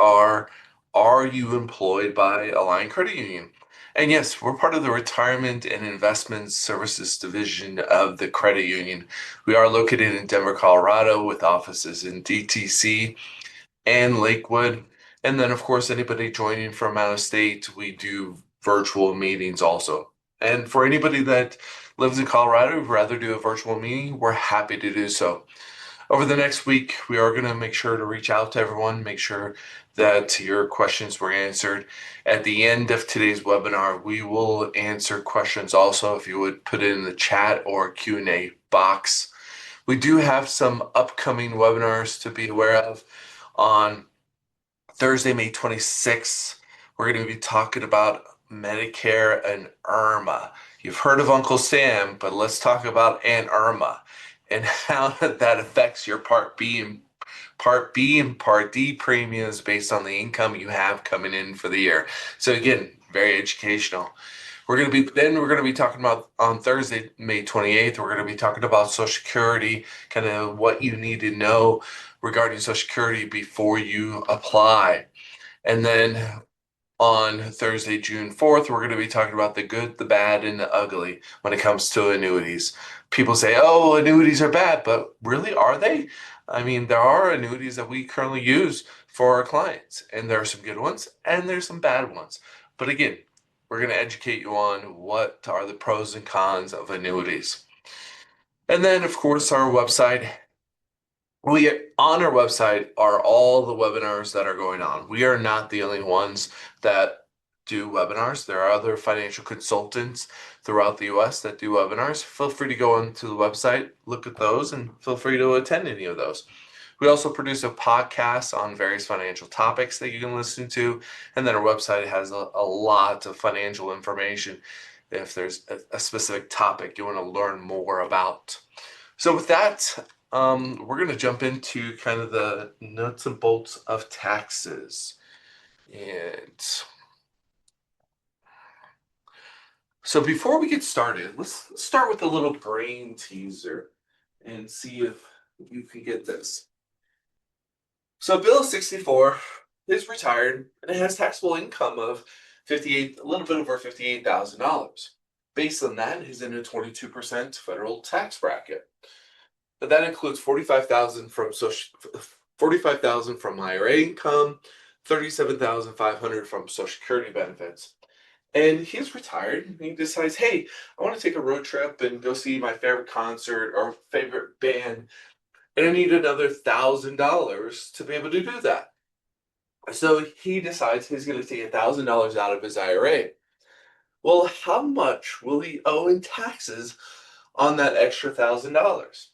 are you employed by Alliant Credit Union? And yes, we're part of the Retirement and Investment Services Division of the credit union. We are located in Denver, Colorado, with offices in DTC and Lakewood. And then, of course, anybody joining from out of state, we do virtual meetings also. And for anybody that lives in Colorado who'd rather do a virtual meeting, we're happy to do so. Over the next week, we are going to make sure to reach out to everyone, make sure that your questions were answered. At the end of today's webinar, we will answer questions also if you would put it in the chat or Q&A box. We do have some upcoming webinars to be aware of. On Thursday, May 26th, we're going to be talking about Medicare and IRMA. You've heard of Uncle Sam, but let's talk about Aunt Irma and how that affects your Part B and Part D premiums based on the income you have coming in for the year. So again, very educational. We're going to be talking about on Thursday, May 28th, we're going to be talking about Social Security, kind of what you need to know regarding Social Security before you apply. And then on Thursday, June 4th, we're going to be talking about the good, the bad, and the ugly when it comes to annuities. People say, oh, annuities are bad, but really, are they? I mean, there are annuities that we currently use for our clients, and there are some good ones, and there's some bad ones. But again, we're going to educate you on what are the pros and cons of annuities. And then, of course, our website. On our website are all the webinars that are going on. We are not the only ones that do webinars. There are other financial consultants throughout the US that do webinars. Feel free to go onto the website, look at those, and feel free to attend any of those. We also produce a podcast on various financial topics that you can listen to. And then our website has a lot of financial information if there's a specific topic you want to learn more about. So with that, we're going to jump into kind of the nuts and bolts of taxes. And so before we get started, let's start with a little brain teaser and see if you can get this. So Bill 64 is retired and has taxable income of a little bit over $58,000. Based on that, he's in a 22% federal tax bracket. But that includes $45,000 from IRA income, $37,500 from Social Security benefits. And he's retired and he decides, hey, I want to take a road trip and go see my favorite concert or favorite band, and I need another $1,000 to be able to do that. So he decides he's going to take $1,000 out of his IRA. Well, how much will he owe in taxes on that extra $1,000?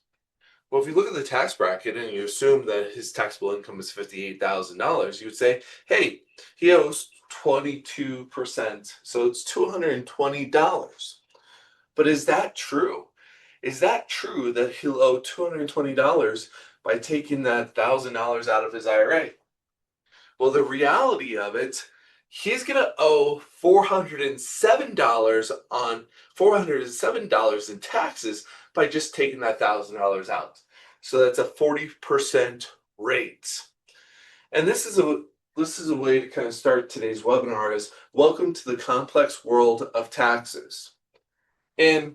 Well, if you look at the tax bracket and you assume that his taxable income is $58,000, you would say, hey, he owes 22%, so it's $220. But is that true? Is that true that he'll owe $220 by taking that $1,000 out of his IRA? Well, the reality of it, he's going to owe $407 in taxes by just taking that $1,000 out. So that's a 40% rate. And this is a way to kind of start today's webinar is welcome to the complex world of taxes. And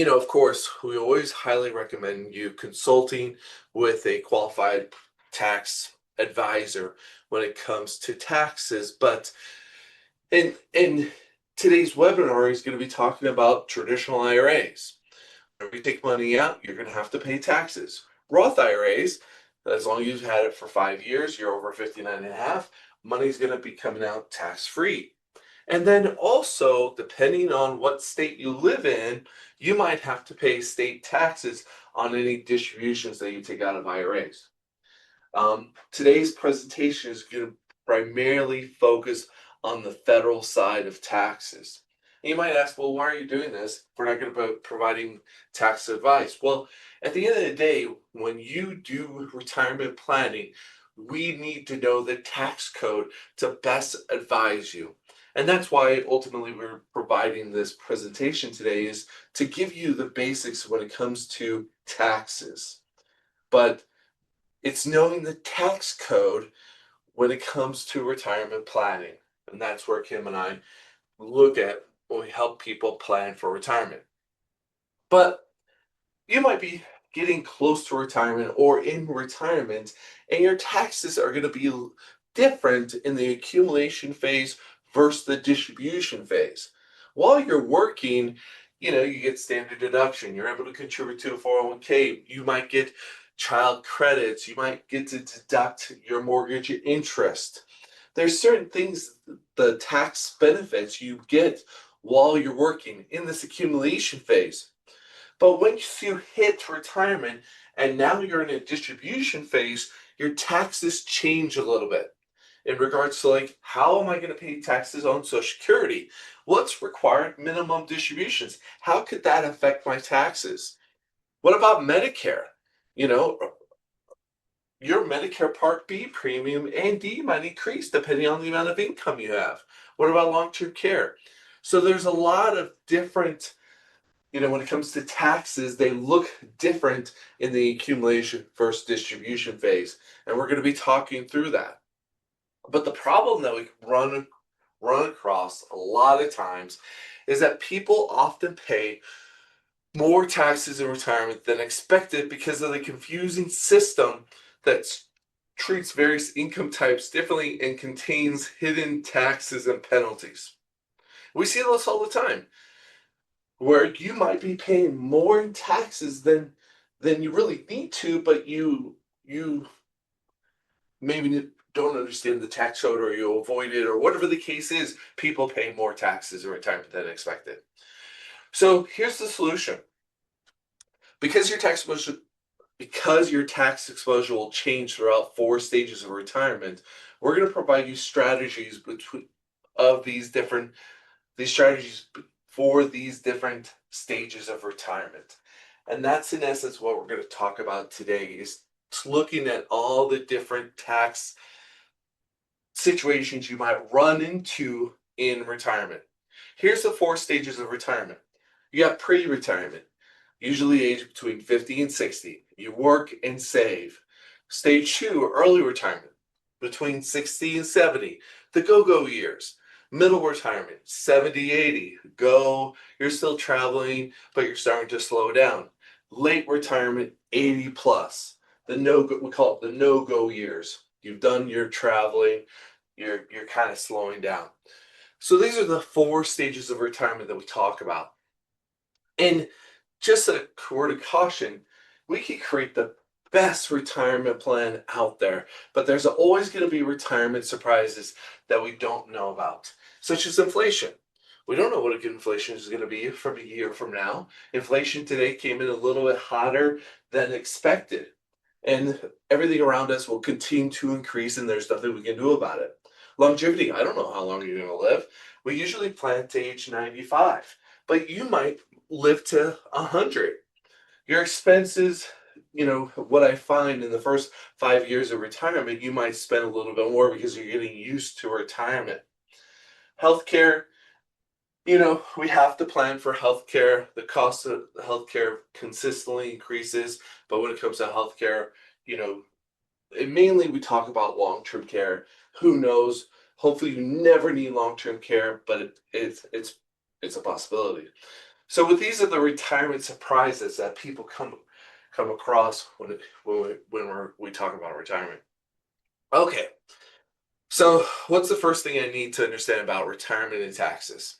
of course, we always highly recommend you consulting with a qualified tax advisor when it comes to taxes. But in today's webinar is going to be talking about traditional IRAs. If you take money out, you're going to have to pay taxes. Roth IRAs, as long as you've had it for 5 years, you're over 59 and a half, money's going to be coming out tax-free. And then also, depending on what state you live in, you might have to pay state taxes on any distributions that you take out of IRAs. Today's presentation is going to primarily focus on the federal side of taxes. And you might ask, well, why are you doing this? We're not going to be providing tax advice. Well, at the end of the day, when you do retirement planning, we need to know the tax code to best advise you. And that's why ultimately we're providing this presentation today, is to give you the basics when it comes to taxes. But it's knowing the tax code when it comes to retirement planning. And that's where Kim and I look at when we help people plan for retirement. But you might be getting close to retirement or in retirement, and your taxes are going to be different in the accumulation phase versus the distribution phase. While you're working, you get standard deduction. You're able to contribute to a 401k. You might get child credits. You might get to deduct your mortgage interest. There's certain things, the tax benefits you get while you're working in this accumulation phase. But once you hit retirement and now you're in a distribution phase, your taxes change a little bit in regards to like, how am I going to pay taxes on Social Security? What's required minimum distributions? How could that affect my taxes? What about Medicare? You know, your Medicare Part B premium and D might increase depending on the amount of income you have. What about long-term care? So there's a lot of different, when it comes to taxes, they look different in the accumulation versus distribution phase. And we're going to be talking through that. But the problem that we run across a lot of times is that people often pay more taxes in retirement than expected because of the confusing system that treats various income types differently and contains hidden taxes and penalties. We see this all the time, where you might be paying more in taxes than you really need to, but you maybe don't understand the tax code or you avoid it or whatever the case is. People pay more taxes in retirement than expected. So here's the solution. Because your tax exposure will change throughout 4 stages of retirement, we're going to provide you strategies these strategies for these different stages of retirement. And that's in essence what we're going to talk about today, is looking at all the different tax situations you might run into in retirement. Here's the 4 stages of retirement. You got pre-retirement, usually aged between 50 and 60. You work and save. Stage 2, early retirement, between 60 and 70, the go-go years. Middle retirement, 70, 80, go, you're still traveling, but you're starting to slow down. Late retirement, 80 plus, we call it the no-go years. You've done your traveling, you're kind of slowing down. So these are the 4 stages of retirement that we talk about. And just a word of caution, we can create the best retirement plan out there, but there's always going to be retirement surprises that we don't know about, such as inflation. We don't know what a good inflation is going to be from a year from now. Inflation today came in a little bit hotter than expected, and everything around us will continue to increase, and there's nothing we can do about it. Longevity, I don't know how long you're going to live. We usually plan to age 95, but you might live to 100. Your expenses, what I find in the first 5 years of retirement, you might spend a little bit more because you're getting used to retirement. Healthcare, we have to plan for healthcare. The cost of healthcare consistently increases, but when it comes to healthcare, mainly we talk about long-term care. Who knows? Hopefully you never need long-term care, but it's a possibility. So these are the retirement surprises that people come across when we talk about retirement. Okay, so what's the first thing I need to understand about retirement and taxes?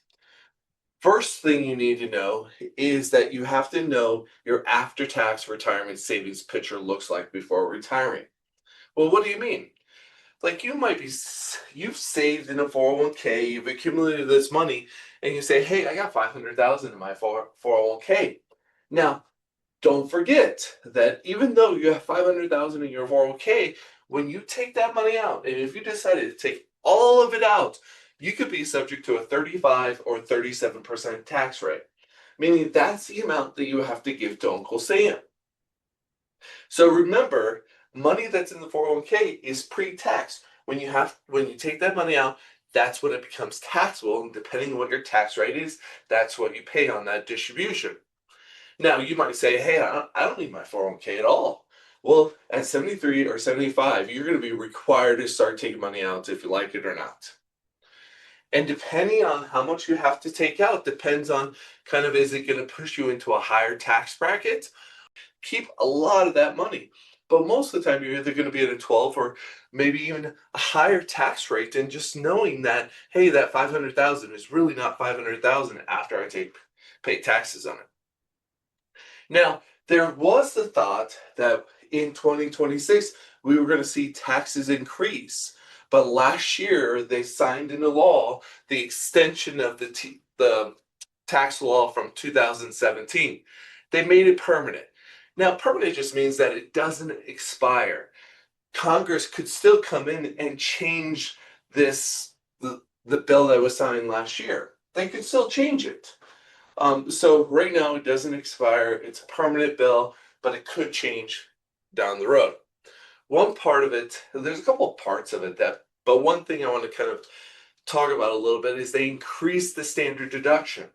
First thing you need to know is that you have to know your after-tax retirement savings picture looks like before retiring. Well, what do you mean? Like you've saved in a 401k, you've accumulated this money, and you say, hey, I got 500,000 in my 401k. Now, don't forget that even though you have 500,000 in your 401k, when you take that money out, and if you decided to take all of it out, you could be subject to a 35 or 37% tax rate, meaning that's the amount that you have to give to Uncle Sam. So remember, money that's in the 401k is pre-tax. When you take that money out, that's when it becomes taxable, and depending on what your tax rate is, that's what you pay on that distribution. Now, you might say, hey, I don't need my 401k at all. Well, at 73 or 75, you're going to be required to start taking money out if you like it or not. And depending on how much you have to take out, depends on kind of, is it going to push you into a higher tax bracket? Keep a lot of that money. But most of the time, you're either going to be at a 12 or maybe even a higher tax rate. And just knowing that, hey, that 500,000 is really not 500,000 after I pay taxes on it. Now, there was the thought that in 2026, we were going to see taxes increase. But last year, they signed into law the extension of the tax law from 2017. They made it permanent. Now, permanent just means that it doesn't expire. Congress could still come in and change the bill that was signed last year. They could still change it. So right now it doesn't expire. It's a permanent bill, but it could change down the road. One part of it, there's a couple of parts of it but one thing I want to kind of talk about a little bit is they increased the standard deduction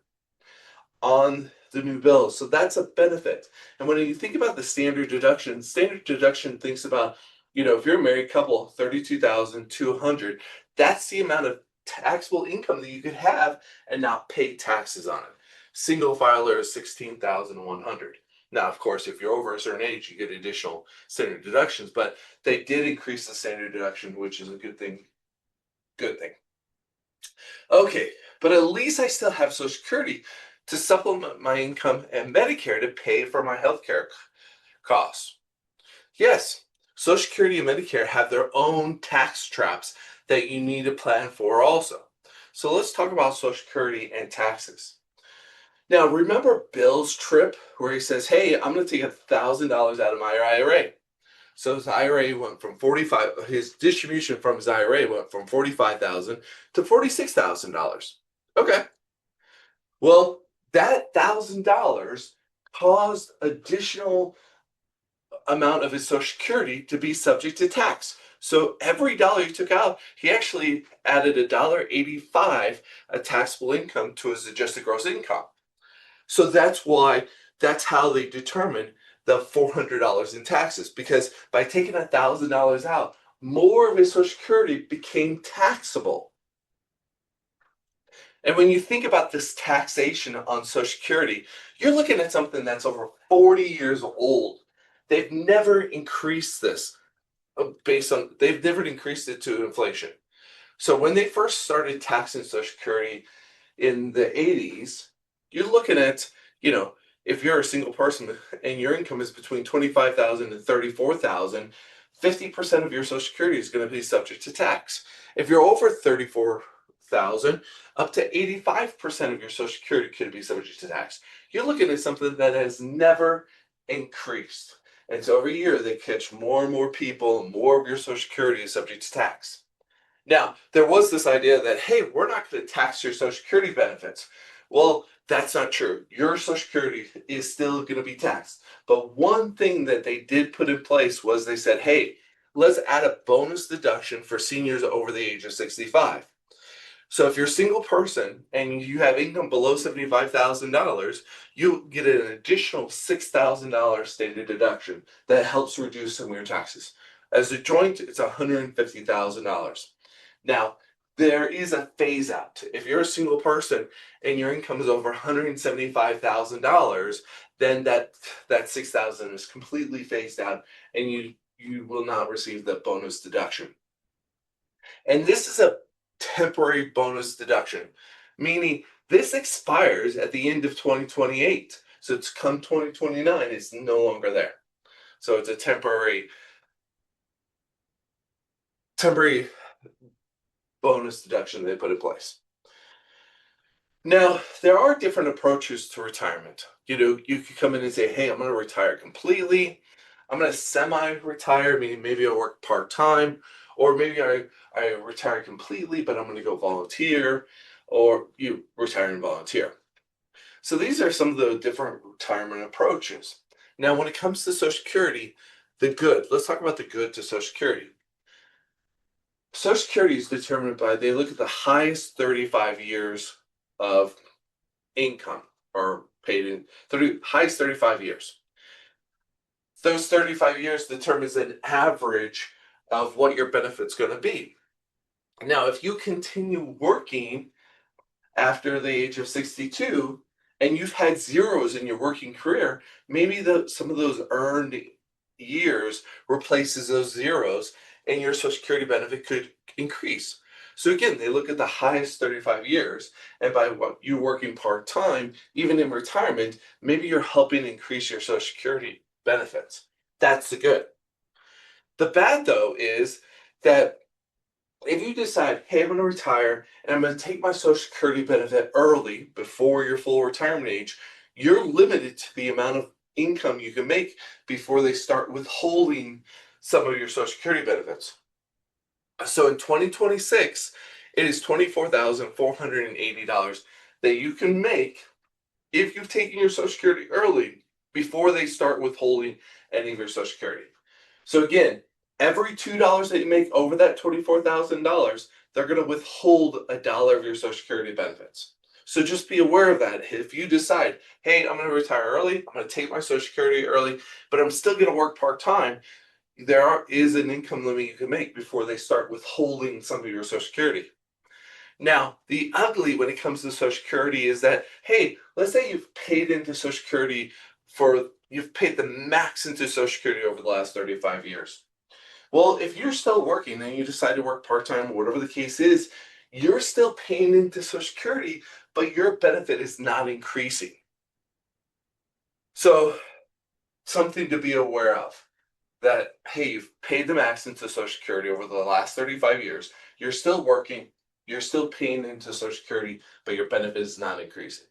on the new bill. So that's a benefit. And when you think about the standard deduction thinks about, if you're a married couple, 32,200, that's the amount of taxable income that you could have and not pay taxes on it. Single filer is 16,100. Now, of course, if you're over a certain age, you get additional standard deductions, but they did increase the standard deduction, which is a good thing. Good thing. Okay, but at least I still have Social Security to supplement my income and Medicare to pay for my healthcare costs. Yes, Social Security and Medicare have their own tax traps that you need to plan for also. So let's talk about Social Security and taxes. Now, remember Bill's trip where he says, hey, I'm going to take $1,000 out of my IRA. So his IRA went from 45, his distribution from his IRA went from 45,000 to $46,000. Okay. Well, that $1,000 caused additional amount of his Social Security to be subject to tax. So every dollar he took out, he actually added $1.85 a taxable income to his adjusted gross income. So that's how they determine the $400 in taxes, because by taking $1,000 out, more of his Social Security became taxable. And when you think about this taxation on Social Security, you're looking at something that's over 40 years old. They've never increased this they've never increased it to inflation. So when they first started taxing Social Security in the 80s, you're looking at, if you're a single person and your income is between 25,000 and 34,000, 50% of your Social Security is going to be subject to tax. If you're over 34,000, up to 85% of your Social Security could be subject to tax. You're looking at something that has never increased. And so every year they catch more and more people, and more of your Social Security is subject to tax. Now, there was this idea that, hey, we're not going to tax your Social Security benefits. Well, that's not true. Your Social Security is still going to be taxed. But one thing that they did put in place was they said, hey, let's add a bonus deduction for seniors over the age of 65. So if you're a single person and you have income below $75,000, you get an additional $6,000 stated deduction that helps reduce some of your taxes. As a joint, it's $150,000. Now, there is a phase out. If you're a single person and your income is over $175,000, then that $6,000 is completely phased out, and you will not receive the bonus deduction. And this is a temporary bonus deduction, meaning this expires at the end of 2028. So it's come 2029, it's no longer there. So it's a temporary bonus deduction they put in place. Now, there are different approaches to retirement. You could come in and say, hey, I'm going to retire completely. I'm going to semi-retire, meaning maybe I'll work part-time, or maybe I retire completely, but I'm going to go volunteer, or you retire and volunteer. So these are some of the different retirement approaches. Now, when it comes to Social Security, let's talk about the good to Social Security. Social Security is determined they look at the highest 35 years of income or paid in highest 35 years. those 35 years determines an average of what your benefit's going to be. Now, if you continue working after the age of 62 and you've had zeros in your working career, maybe some of those earned years replaces those zeros and your Social Security benefit could increase. So again, they look at the highest 35 years, and by what you working part-time, even in retirement, maybe you're helping increase your Social Security benefits. That's the good. The bad, though, is that if you decide, hey, I'm going to retire and I'm going to take my Social Security benefit early before your full retirement age, you're limited to the amount of income you can make before they start withholding some of your Social Security benefits. So in 2026, it is $24,480 that you can make if you've taken your Social Security early before they start withholding any of your Social Security. So again, every $2 that you make over that $24,000, they're going to withhold $1 of your Social Security benefits. So just be aware of that. If you decide, hey, I'm going to retire early, I'm going to take my Social Security early, but I'm still going to work part-time, there is an income limit you can make before they start withholding some of your Social Security. Now, the ugly when it comes to Social Security is that, hey, let's say you've paid into Social Security you've paid the max into Social Security over the last 35 years. Well, if you're still working and you decide to work part-time, whatever the case is, you're still paying into Social Security, but your benefit is not increasing. So, something to be aware of that, hey, you've paid the max into Social Security over the last 35 years, you're still working, you're still paying into Social Security, but your benefit is not increasing.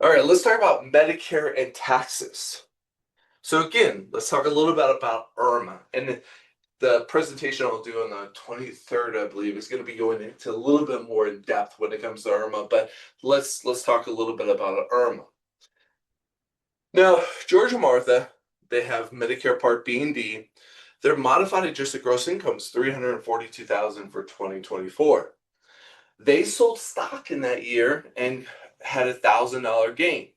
All right, let's talk about Medicare and taxes. So again, let's talk a little bit about IRMA. And the presentation I'll do on the 23rd, I believe, is going to be going into a little bit more in depth when it comes to IRMA, but let's talk a little bit about IRMA. Now, George and Martha, they have Medicare Part B and D. Their modified adjusted gross income is $342,000 for 2024. They sold stock in that year and had a $1,000 gain.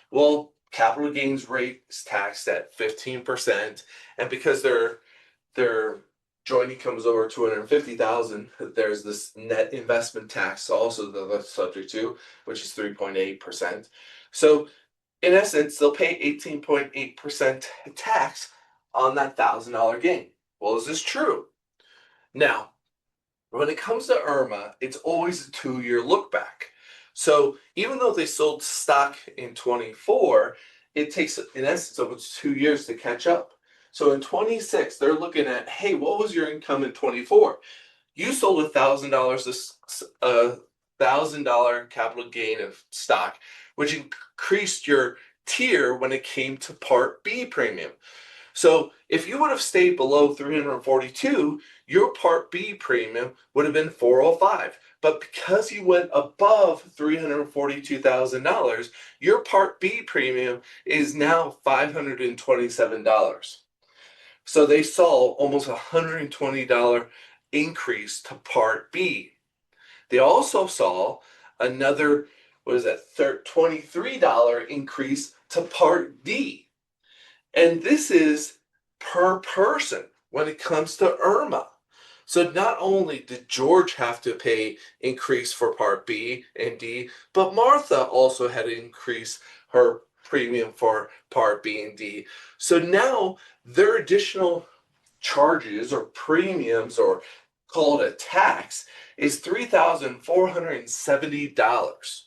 Well, capital gains rate is taxed at 15%, and because their joint income is over 250,000, there's this net investment tax also that they're subject to, which is 3.8%. So in essence, they'll pay 18.8% tax on that $1,000 gain. Well, is this true? Now, when it comes to IRMA, it's always a 2-year look back. So even though they sold stock in 24, it takes, in essence, almost 2 years to catch up. So in 26, they're looking at, hey, what was your income in 24? You sold $1,000, this $1,000 capital gain of stock, which increased your tier when it came to Part B premium. So if you would have stayed below 342, your Part B premium would have been 405. But because you went above $342,000, your Part B premium is now $527. So they saw almost a $120 increase to Part B. They also saw another, what is that, $23 increase to Part D. And this is per person when it comes to IRMA. So not only did George have to pay increase for Part B and D, but Martha also had to increase her premium for Part B and D. So now their additional charges or premiums, or call it a tax, is $3,470.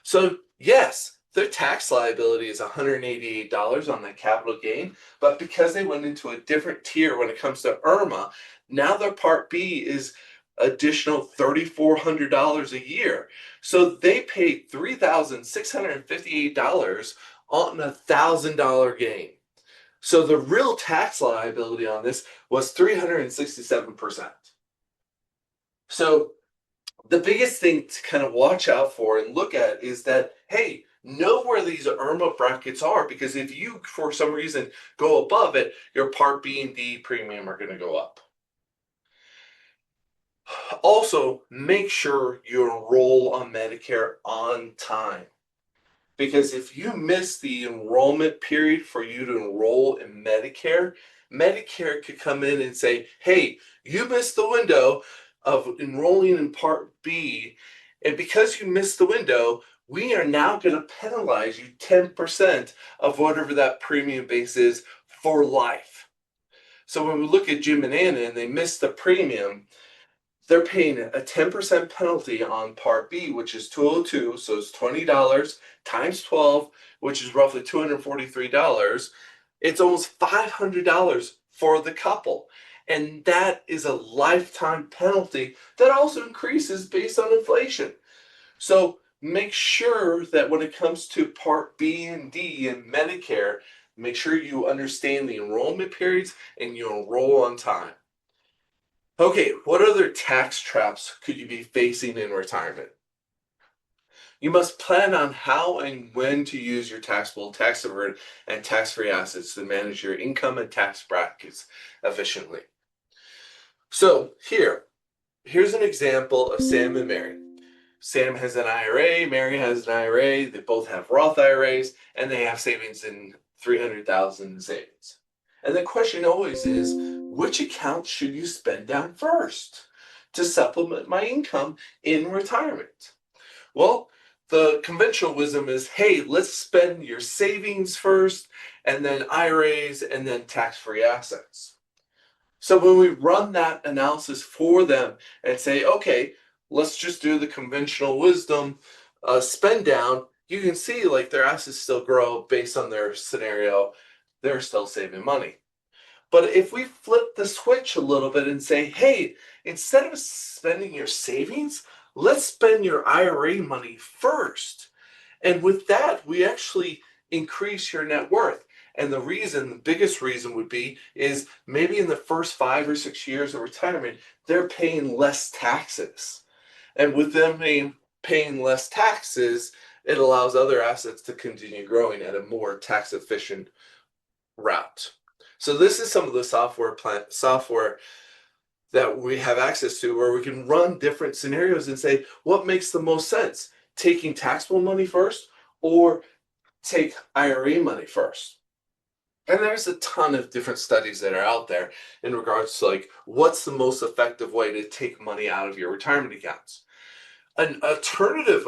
So yes, their tax liability is $188 on that capital gain, but because they went into a different tier when it comes to IRMA, now their Part B is additional $3,400 a year. So they paid $3,658 on a $1,000 gain. So the real tax liability on this was 367%. So the biggest thing to kind of watch out for and look at is that, hey, know where these IRMA brackets are, because if you, for some reason, go above it, your Part B and D premium are going to go up. Also, make sure you enroll on Medicare on time. Because if you miss the enrollment period for you to enroll in Medicare, Medicare could come in and say, hey, you missed the window of enrolling in Part B. And because you missed the window, we are now going to penalize you 10% of whatever that premium base is for life. So when we look at Jim and Anna and they missed the premium, they're paying a 10% penalty on Part B, which is 202. So it's $20 times 12, which is roughly $243. It's almost $500 for the couple. And that is a lifetime penalty that also increases based on inflation. So make sure that when it comes to Part B and D in Medicare, make sure you understand the enrollment periods and you enroll on time. Okay, what other tax traps could you be facing in retirement? You must plan on how and when to use your taxable, tax-deferred, and tax-free assets to manage your income and tax brackets efficiently. So here's an example of Sam and Mary. Sam has an IRA, Mary has an IRA, they both have Roth IRAs, and they have savings in $300,000 in savings. And the question always is, which account should you spend down first to supplement my income in retirement? Well, the conventional wisdom is, hey, let's spend your savings first, and then IRAs, and then tax-free assets. So when we run that analysis for them and say, okay, let's just do the conventional wisdom spend down, you can see like their assets still grow based on their scenario. They're still saving money. But if we flip the switch a little bit and say, hey, instead of spending your savings, let's spend your IRA money first. And with that, we actually increase your net worth. And the biggest reason would be, is maybe in the first 5 or 6 years of retirement, they're paying less taxes. And with them paying less taxes, it allows other assets to continue growing at a more tax efficient route. So this is some of the software that we have access to where we can run different scenarios and say, what makes the most sense? Taking taxable money first or take IRA money first? And there's a ton of different studies that are out there in regards to like what's the most effective way to take money out of your retirement accounts. An alternative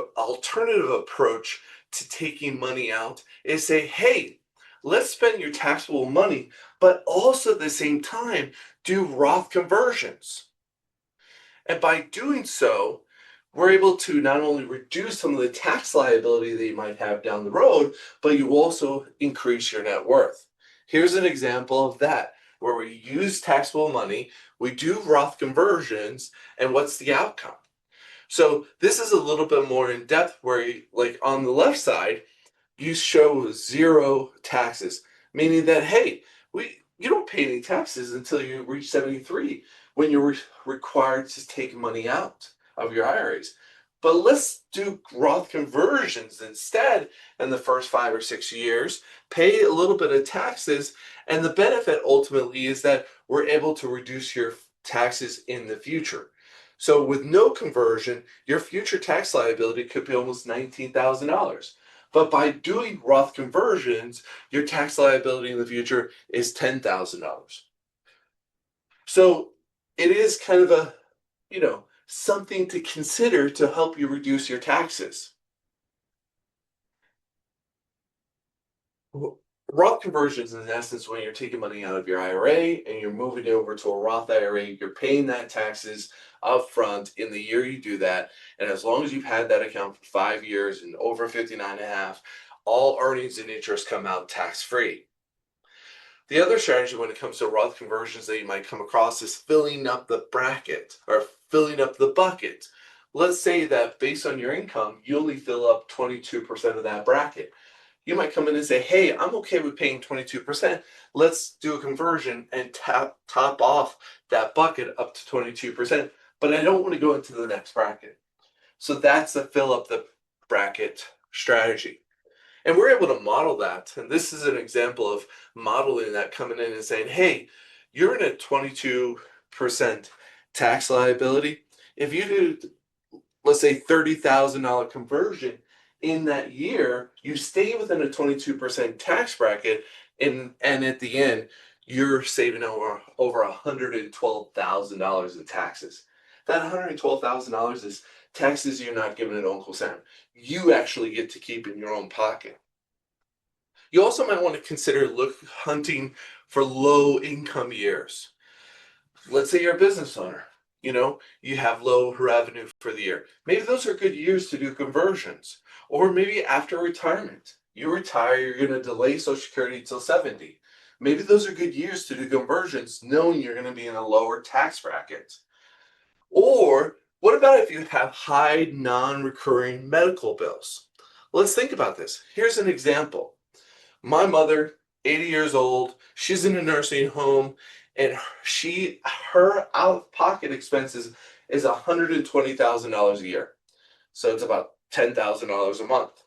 approach to taking money out is say, hey, let's spend your taxable money, but also at the same time do Roth conversions. And by doing so, we're able to not only reduce some of the tax liability that you might have down the road, but you also increase your net worth. Here's an example of that, where we use taxable money, we do Roth conversions, and what's the outcome? So this is a little bit more in depth where like on the left side, you show zero taxes, meaning that, hey, you don't pay any taxes until you reach 73 when you're required to take money out of your IRAs. But let's do Roth conversions instead in the first 5 or 6 years, pay a little bit of taxes, and the benefit ultimately is that we're able to reduce your taxes in the future. So with no conversion, your future tax liability could be almost $19,000. But by doing Roth conversions, your tax liability in the future is $10,000. So it is kind of a, something to consider to help you reduce your taxes. Roth conversions, in essence, when you're taking money out of your IRA and you're moving it over to a Roth IRA, you're paying that taxes up front in the year you do that. And as long as you've had that account for 5 years and over 59 and a half, all earnings and interest come out tax-free. The other strategy when it comes to Roth conversions that you might come across is filling up the bracket or filling up the bucket. Let's say that based on your income, you only fill up 22% of that bracket. You might come in and say, hey, I'm okay with paying 22%. Let's do a conversion and top off that bucket up to 22%, but I don't want to go into the next bracket. So that's the fill up the bracket strategy. And we're able to model that. And this is an example of modeling that, coming in and saying, hey, you're in a 22% tax liability. If you do, let's say, $30,000 conversion, in that year, you stay within a 22% tax bracket, and at the end, you're saving over $112,000 in taxes. That $112,000 is taxes you're not giving to Uncle Sam. You actually get to keep in your own pocket. You also might want to consider hunting for low income years. Let's say you're a business owner. You have low revenue for the year. Maybe those are good years to do conversions. Or maybe after retirement, you retire, you're going to delay Social Security till 70. Maybe those are good years to do conversions, knowing you're going to be in a lower tax bracket. Or what about if you have high non-recurring medical bills? Let's think about this. Here's an example. My mother, 80 years old, she's in a nursing home, and her out-of-pocket expenses is $120,000 a year. So it's about $10,000 a month.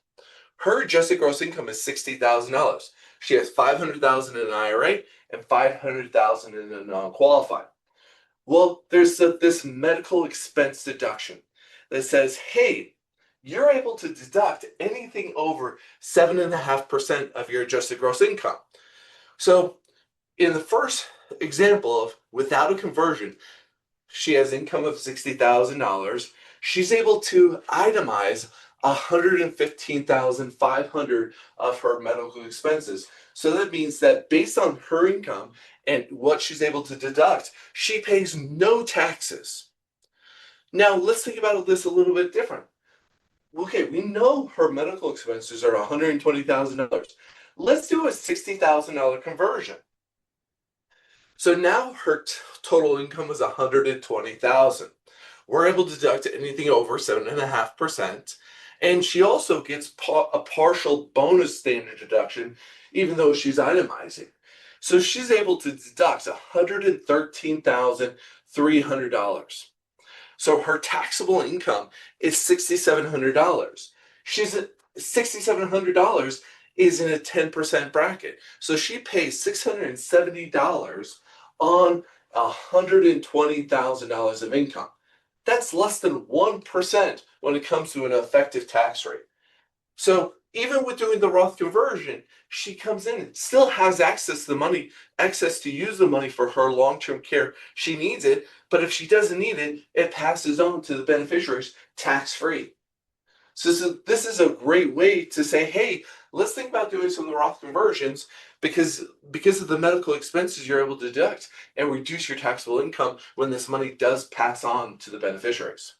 Her adjusted gross income is $60,000. She has $500,000 in an IRA and $500,000 in a non-qualified. Well, there's this medical expense deduction that says, hey, you're able to deduct anything over 7.5% of your adjusted gross income. So in the first example of without a conversion, she has income of $60,000. She's able to itemize $115,500 of her medical expenses. So that means that based on her income and what she's able to deduct, she pays no taxes. Now let's think about this a little bit different. Okay, we know her medical expenses are $120,000. Let's do a $60,000 conversion. So now her total income is $120,000. We're able to deduct anything over 7.5%, and she also gets a partial bonus standard deduction, even though she's itemizing. So she's able to deduct $113,300. So her taxable income is $6,700. She's at $6,700 is in a 10% bracket. So she pays $670 on $120,000 of income. That's less than 1% when it comes to an effective tax rate. So even with doing the Roth conversion, she comes in and still has access to use the money for her long-term care. She needs it, but if she doesn't need it, it passes on to the beneficiaries tax-free. So this is a great way to say, hey, let's think about doing some of the Roth conversions because of the medical expenses you're able to deduct and reduce your taxable income when this money does pass on to the beneficiaries.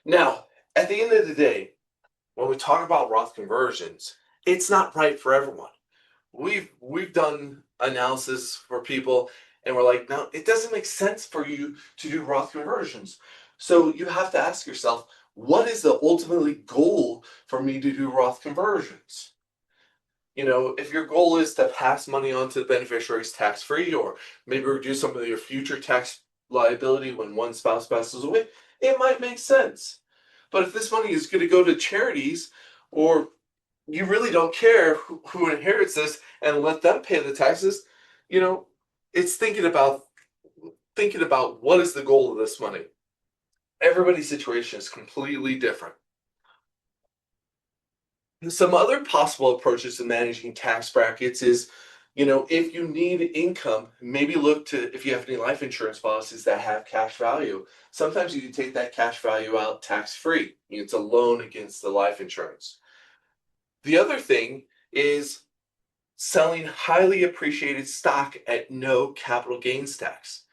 Now, at the end of the day, when we talk about Roth conversions, it's not right for everyone. We've done analysis for people and we're like, no, it doesn't make sense for you to do Roth conversions. So you have to ask yourself, what is the ultimately goal for me to do Roth conversions? If your goal is to pass money on to the beneficiaries tax-free, or maybe reduce some of your future tax liability when one spouse passes away, it might make sense. But if this money is going to go to charities, or you really don't care who inherits this and let them pay the taxes, it's thinking about what is the goal of this money. Everybody's situation is completely different. Some other possible approaches to managing tax brackets is, if you need income, maybe look to, if you have any life insurance policies that have cash value, sometimes you can take that cash value out tax-free. It's a loan against the life insurance. The other thing is selling highly appreciated stock at no capital gains tax.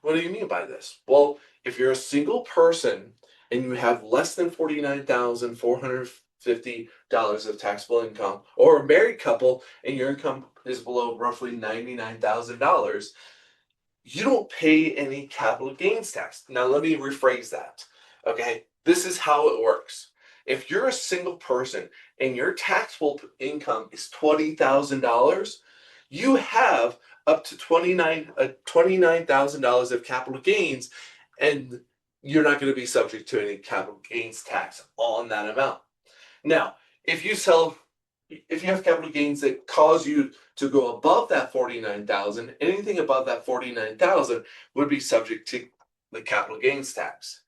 What do you mean by this? Well, if you're a single person and you have less than $49,450 of taxable income, or a married couple and your income is below roughly $99,000, you don't pay any capital gains tax. Now, let me rephrase that. Okay, this is how it works. If you're a single person and your taxable income is $20,000, you have up to $29,000 of capital gains, and you're not going to be subject to any capital gains tax on that amount. Now, if you have capital gains that cause you to go above that 49,000, anything above that 49,000 would be subject to the capital gains tax.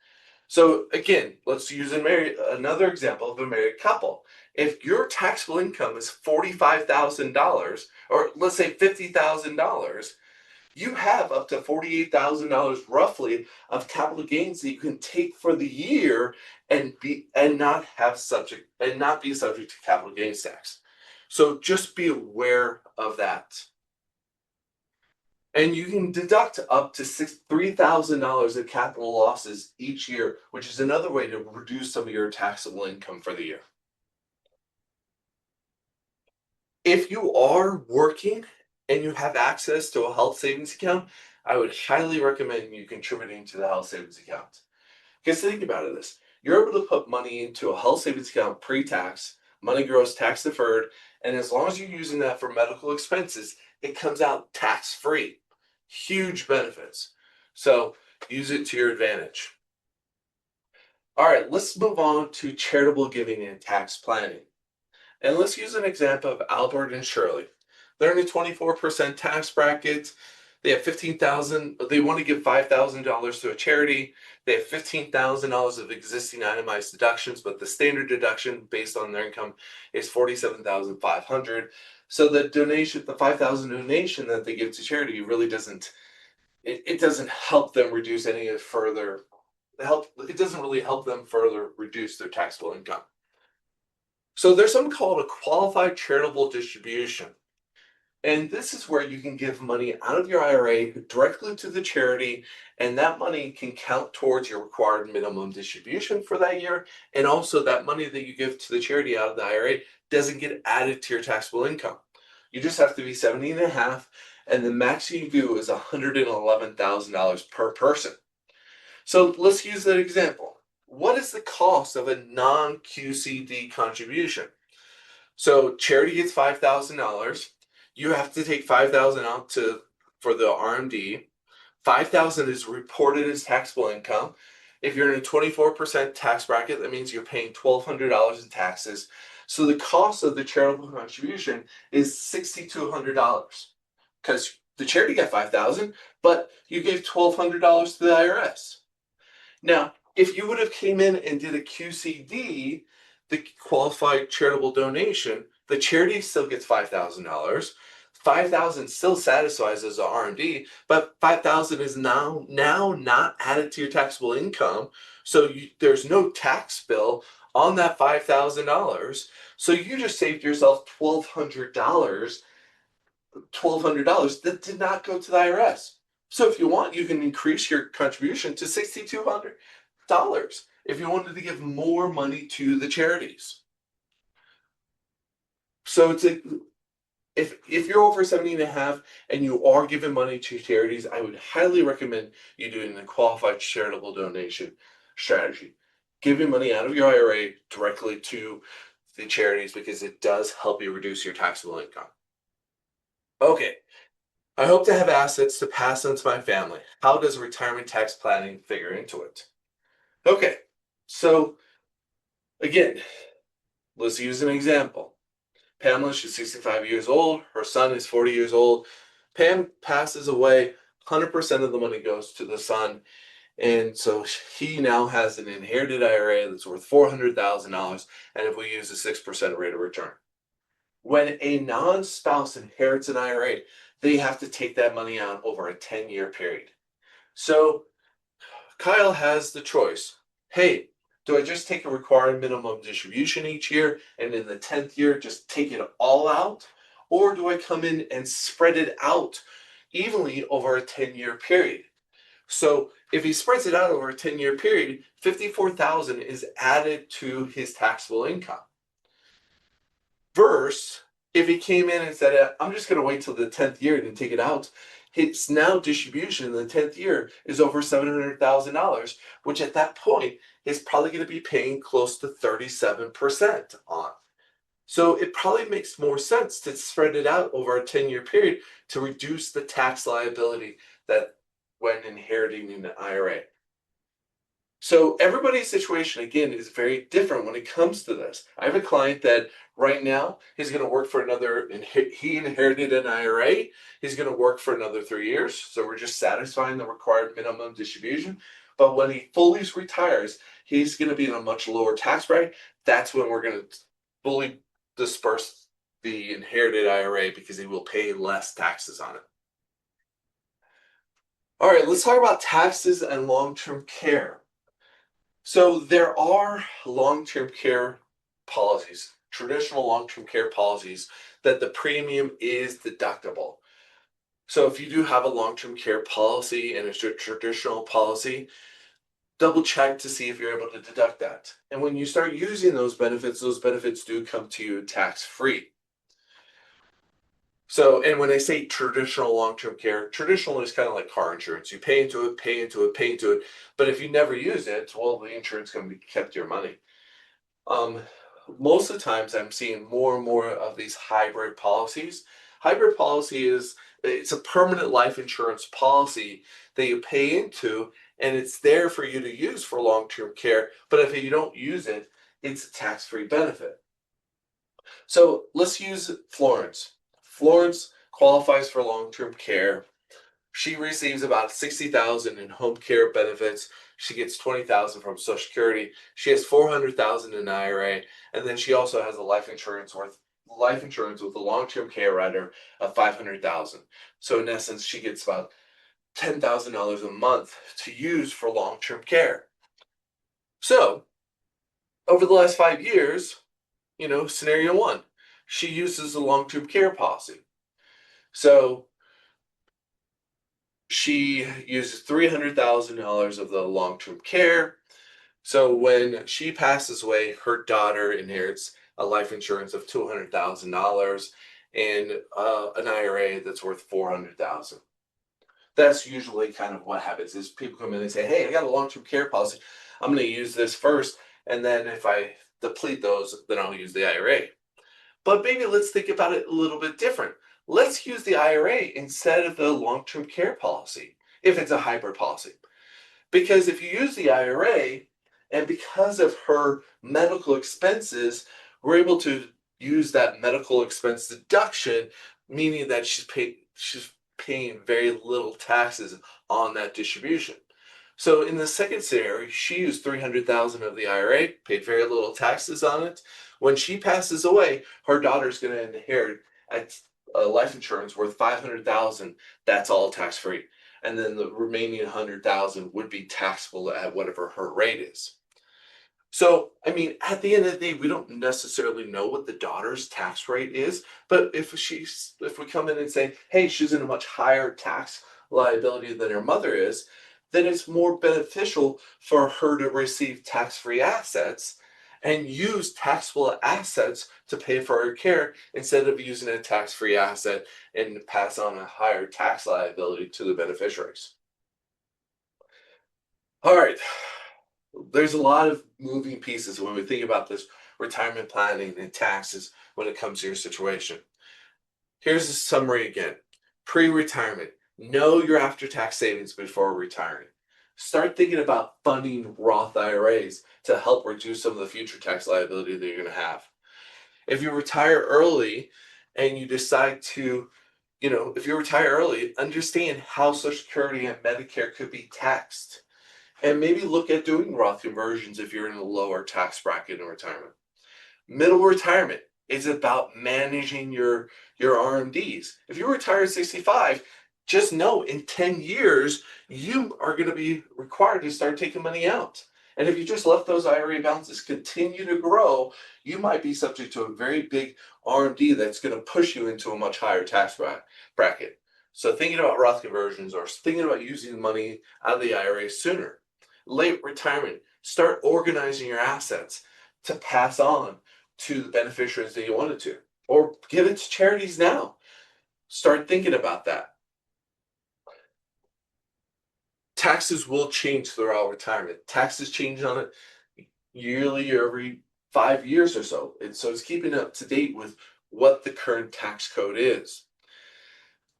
So again, let's use another example of a married couple. If your taxable income is $45,000, or let's say $50,000, you have up to $48,000 roughly of capital gains that you can take for the year and not be subject to capital gains tax. So just be aware of that. And you can deduct up to $3,000 of capital losses each year, which is another way to reduce some of your taxable income for the year. If you are working and you have access to a health savings account, I would highly recommend you contributing to the health savings account. Because think about it this, you're able to put money into a health savings account pre-tax, money grows tax deferred, and as long as you're using that for medical expenses, it comes out tax free. Huge benefits. So use it to your advantage. All right, let's move on to charitable giving and tax planning. And let's use an example of Albert and Shirley. They're in a 24% tax bracket. They have 15,000, they want to give $5,000 to a charity. They have $15,000 of existing itemized deductions, but the standard deduction based on their income is $47,500. So the donation, the 5,000 donation that they give to charity really doesn't it doesn't help them reduce any further it doesn't really help them further reduce their taxable income. So there's something called a qualified charitable distribution. And this is where you can give money out of your IRA directly to the charity, and that money can count towards your required minimum distribution for that year. And also, that money that you give to the charity out of the IRA doesn't get added to your taxable income. You just have to be 70 and a half, and the max you can do is $111,000 per person. So let's use that example. What is the cost of a non-QCD contribution? So charity gets $5,000. You have to take $5,000 out for the RMD. $5,000 is reported as taxable income. If you're in a 24% tax bracket, that means you're paying $1,200 in taxes. So the cost of the charitable contribution is $6,200 because the charity got $5,000, but you gave $1,200 to the IRS. Now, if you would have came in and did a QCD, the qualified charitable donation, the charity still gets $5,000. $5,000 still satisfies as a RMD, but $5,000 is now not added to your taxable income. So there's no tax bill on that $5,000. So you just saved yourself $1,200 that did not go to the IRS. So if you want, you can increase your contribution to $6,200 if you wanted to give more money to the charities. So if you're over 70 and a half and you are giving money to charities, I would highly recommend you doing the qualified charitable donation strategy. Giving money out of your IRA directly to the charities because it does help you reduce your taxable income. Okay, I hope to have assets to pass on to my family. How does retirement tax planning figure into it? Okay, so again, let's use an example. Pamela, she's 65 years old. Her son is 40 years old. Pam passes away. 100% of the money goes to the son. And so he now has an inherited IRA that's worth $400,000. And if we use a 6% rate of return, when a non-spouse inherits an IRA, they have to take that money out over a 10-year period. So Kyle has the choice. Hey, do I just take a required minimum distribution each year and in the 10th year just take it all out? Or do I come in and spread it out evenly over a 10-year period? So if he spreads it out over a 10-year period, $54,000 is added to his taxable income. Versus if he came in and said, I'm just going to wait till the 10th year and take it out, his now distribution in the 10th year is over $700,000, which at that point is probably going to be paying close to 37% on. So it probably makes more sense to spread it out over a 10-year period to reduce the tax liability that when inheriting an IRA. So everybody's situation again is very different when it comes to this. I have a client that right now he's going to work for another. He inherited an IRA. He's going to work for another 3 years. So we're just satisfying the required minimum distribution. But when he fully retires, he's going to be in a much lower tax bracket. That's when we're going to fully disperse the inherited IRA because he will pay less taxes on it. All right, let's talk about taxes and long-term care. So there are long-term care policies, traditional long-term care policies, that the premium is deductible. So if you do have a long-term care policy and it's a traditional policy, double check to see if you're able to deduct that. And when you start using those benefits do come to you tax-free. So, and when I say traditional long-term care, traditional is kind of like car insurance. You pay into it, pay into it, pay into it. But if you never use it, well, the insurance can be kept your money. Um, Most of the times I'm seeing more and more of these hybrid policies. Hybrid policy is it's a permanent life insurance policy that you pay into and it's there for you to use for long-term care, but if you don't use it, it's a tax-free benefit. So let's use Florence. Florence qualifies for long-term care. She receives about 60,000 in home care benefits. She gets 20,000 from Social Security. She has 400,000 in IRA, and then she also has a life insurance with a long-term care rider of 500,000. So in essence, she gets about $10,000 a month to use for long-term care. So over the last 5 years, scenario one, she uses a long-term care policy. So she uses $300,000 of the long-term care. So when she passes away, her daughter inherits a life insurance of $200,000 and an IRA that's worth 400,000. That's usually kind of what happens is people come in and say, "Hey, I got a long-term care policy. I'm going to use this first, and then if I deplete those, then I'll use the IRA." But maybe let's think about it a little bit different. Let's use the IRA instead of the long-term care policy if it's a hybrid policy. Because if you use the IRA, and because of her medical expenses, we're able to use that medical expense deduction, meaning that she's paying very little taxes on that distribution. So in the second scenario, she used 300,000 of the IRA, paid very little taxes on it. When she passes away, her daughter's going to inherit a life insurance worth 500,000. That's all tax free, and then the remaining 100,000 would be taxable at whatever her rate is. So, I mean, at the end of the day, we don't necessarily know what the daughter's tax rate is, but if we come in and say, hey, she's in a much higher tax liability than her mother is, then it's more beneficial for her to receive tax-free assets and use taxable assets to pay for her care instead of using a tax-free asset and pass on a higher tax liability to the beneficiaries. All right. There's a lot of moving pieces when we think about this retirement planning and taxes when it comes to your situation. Here's the summary again. Pre-retirement, know your after-tax savings before retiring. Start thinking about funding Roth IRAs to help reduce some of the future tax liability that you're going to have. If you retire early and you decide to, if you retire early, understand how Social Security and Medicare could be taxed. And maybe look at doing Roth conversions if you're in a lower tax bracket in retirement. Middle retirement is about managing your RMDs. If you retire at 65, just know in 10 years you are going to be required to start taking money out. And if you just let those IRA balances continue to grow, you might be subject to a very big RMD that's going to push you into a much higher tax bracket. So thinking about Roth conversions or thinking about using money out of the IRA sooner. Late retirement, start organizing your assets to pass on to the beneficiaries that you wanted to, or give it to charities now. Start thinking about that. Taxes will change throughout retirement. Taxes change on it yearly or every 5 years or so. And so it's keeping up to date with what the current tax code is.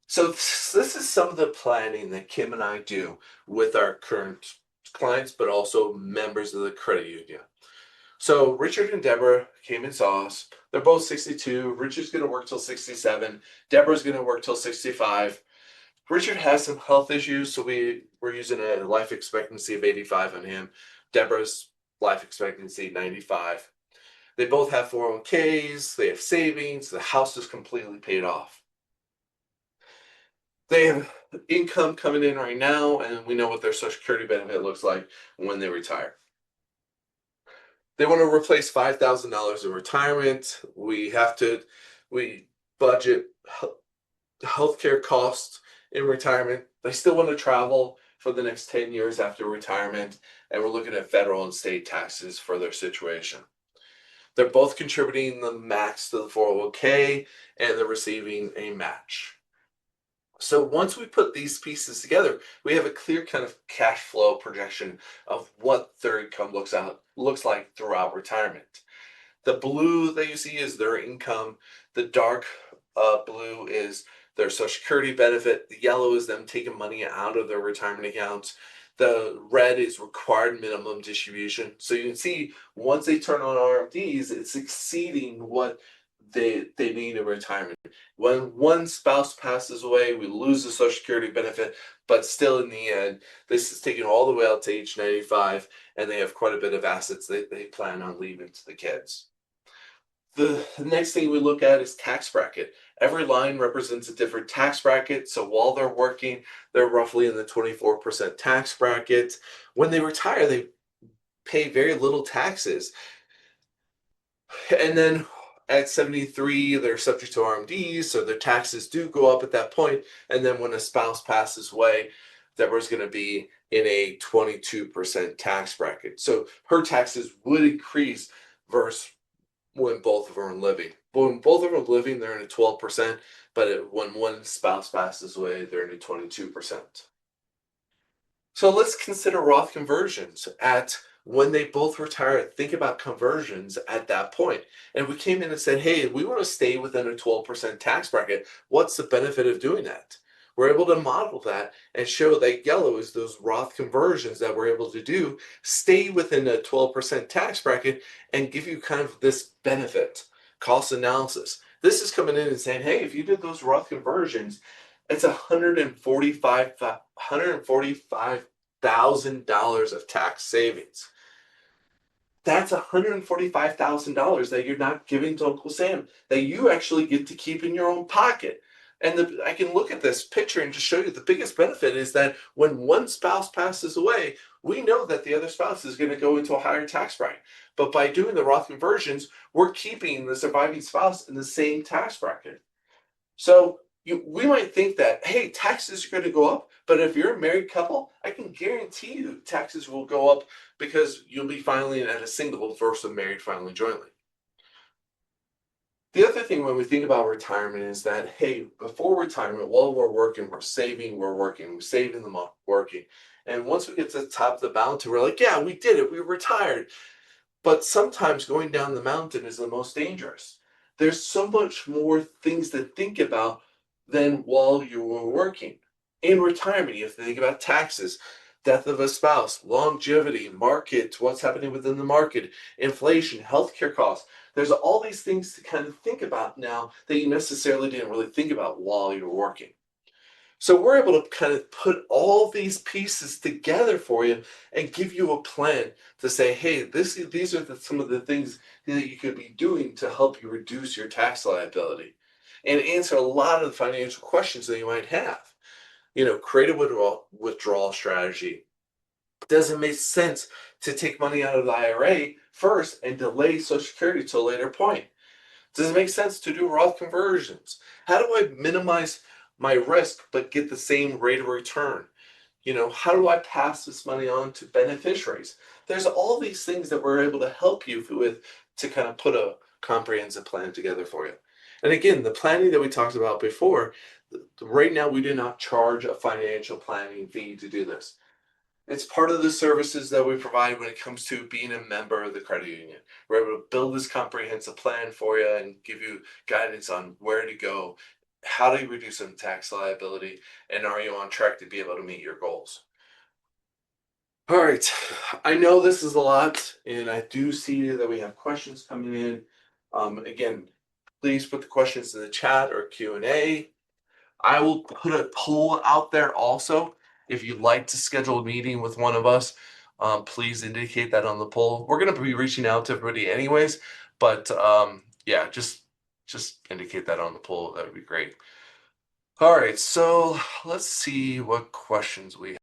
So this is some of the planning that Kim and I do with our current clients, but also members of the credit union. So Richard and Deborah came and saw us. They're both 62. Richard's going to work till 67. Deborah's going to work till 65. Richard has some health issues, so we're using a life expectancy of 85 on him. Deborah's life expectancy 95. They both have 401ks, they have savings, the house is completely paid off. They have income coming in right now, and we know what their Social Security benefit looks like when they retire. They want to replace $5,000 of retirement. We budget healthcare costs in retirement. They still want to travel for the next 10 years after retirement, and we're looking at federal and state taxes for their situation. They're both contributing the max to the 401k, and they're receiving a match. So once we put these pieces together, we have a clear kind of cash flow projection of what their income looks like throughout retirement. The blue that you see is their income. The dark blue is their Social Security benefit. The yellow is them taking money out of their retirement accounts. The red is required minimum distribution. So you can see once they turn on RMDs, it's exceeding what they need in retirement. When one spouse passes away, we lose the Social Security benefit, but still in the end, this is taken all the way out to age 95, and they have quite a bit of assets they plan on leaving to the kids. The next thing we look at is tax bracket. Every line represents a different tax bracket. So while they're working, they're roughly in the 24% tax bracket. When they retire, they pay very little taxes. And then at 73, they're subject to RMDs, so their taxes do go up at that point. And then when a spouse passes away, Deborah's going to be in a 22% tax bracket. So her taxes would increase versus when both of them are living. When both of them are living, they're in a 12%, but when one spouse passes away, they're in a 22%. So let's consider Roth conversions at when they both retire. Think about conversions at that point. And we came in and said, hey, we want to stay within a 12% tax bracket. What's the benefit of doing that? We're able to model that and show that yellow is those Roth conversions that we're able to do, stay within a 12% tax bracket and give you kind of this benefit, cost analysis. This is coming in and saying, hey, if you did those Roth conversions, it's $145,000 of tax savings. That's $145,000 that you're not giving to Uncle Sam, that you actually get to keep in your own pocket. And I can look at this picture and just show you the biggest benefit is that when one spouse passes away, we know that the other spouse is going to go into a higher tax bracket. But by doing the Roth conversions, we're keeping the surviving spouse in the same tax bracket. So we might think that, hey, taxes are going to go up, but if you're a married couple, I can guarantee you taxes will go up because you'll be filing at a single versus a married filing jointly. The other thing when we think about retirement is that, hey, before retirement, while we're working, we're saving, we're saving them up, working. And once we get to the top of the mountain, we're like, yeah, we did it, we retired. But sometimes going down the mountain is the most dangerous. There's so much more things to think about than while you were working. In retirement, you have to think about taxes, death of a spouse, longevity, market, what's happening within the market, inflation, healthcare costs. There's all these things to kind of think about now that you necessarily didn't really think about while you were working. So we're able to kind of put all these pieces together for you and give you a plan to say, hey, these are some of the things that you could be doing to help you reduce your tax liability and answer a lot of the financial questions that you might have. Create a withdrawal strategy. Does it make sense to take money out of the IRA first and delay Social Security to a later point? Does it make sense to do Roth conversions? How do I minimize my risk but get the same rate of return? How do I pass this money on to beneficiaries? There's all these things that we're able to help you with to kind of put a comprehensive plan together for you. And again, the planning that we talked about before, right now we do not charge a financial planning fee to do this. It's part of the services that we provide when it comes to being a member of the credit union. We're able to build this comprehensive plan for you and give you guidance on where to go, how to reduce some tax liability, and are you on track to be able to meet your goals. All right. I know this is a lot, and I do see that we have questions coming in. Again, please put the questions in the chat or Q&A. I will put a poll out there also. If you'd like to schedule a meeting with one of us, please indicate that on the poll. We're going to be reaching out to everybody anyways, but yeah, just indicate that on the poll. That would be great. All right, so let's see what questions we